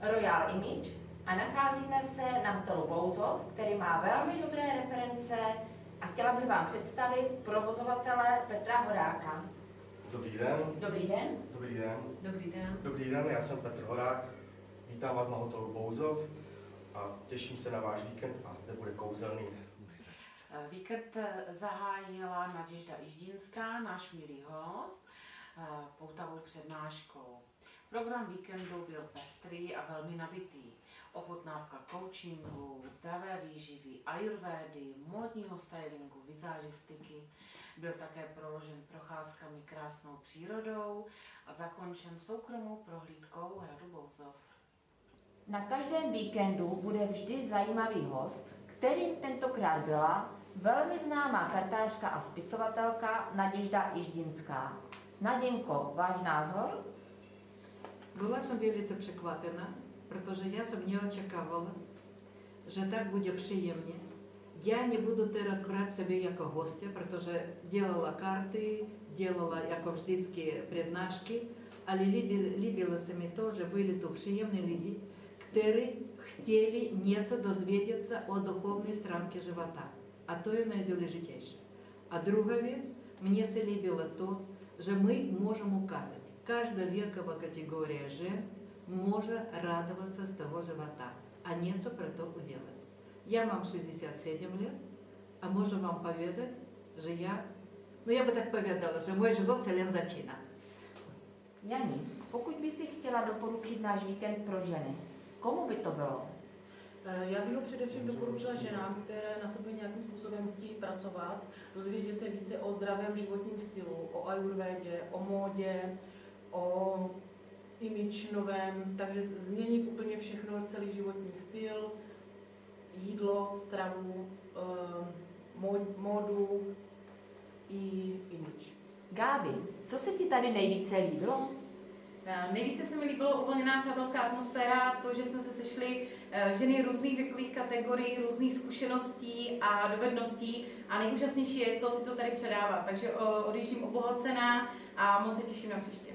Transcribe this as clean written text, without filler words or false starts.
Royal Image a nacházíme se na hotelu Bouzov, který má velmi dobré reference a chtěla bych vám představit provozovatele Petra Horáka. Dobrý den. Dobrý den. Dobrý den. Dobrý den. Dobrý den, já jsem Petr Horák. Vítám vás na hotelu Bouzov a těším se na váš víkend a zde bude kouzelný. Víkend zahájila Naděžda Iždinská, náš milý host, poutavou přednáškou. Program víkendu byl pestrý a velmi nabitý. Ochutnávka coachingu, zdravé výživy, ayurvédy, módního stylingu, vizážistiky. Byl také proložen procházkami krásnou přírodou a zakončen soukromou prohlídkou hradu Bouzov. Na každém víkendu bude vždy zajímavý host, kterým tentokrát byla velmi známá kartářka a spisovatelka Naděžda Iždinská. Naděnko, váš názor? Была jsem velice překvapena, protože já jsem neočekávala, že tak bude příjemně. Já nebudu teraz brát sebe jako hostě, protože dělala karty, dělala jako vždycky přednášky, ale líbilo se mi to, že byli to příjemní lidi, kteří chtěli něco dozvědět se o duchovní stránce života. A to je nejdůležitější. A druhá věc, mně se líbilo to, že my můžeme ukázat, každá věková kategorie žen může radovat se z toho života a něco pro to udělat. Já mám 67 let a můžu vám povědět, že já by tak pověděla, že můj život se jen začíná. Jani, pokud by si chtěla doporučit náš víkend pro ženy, komu by to bylo? Já bych ho především doporučila ženám, které na sebe nějakým způsobem chtějí pracovat, dozvědět se více o zdravém životním stylu, o ayurvédě, o módě, o image novém, takže změnit úplně všechno, celý životní styl, jídlo, stravu, módu i image. Gábi, co se ti tady nejvíce líbilo? Nejvíce se mi líbilo uvolněná přátelská atmosféra, to, že jsme se sešli ženy různých věkových kategorií, různých zkušeností a dovedností a nejúžasnější je to si to tady předávat. Takže odjíždím obohacená a moc se těším na příště.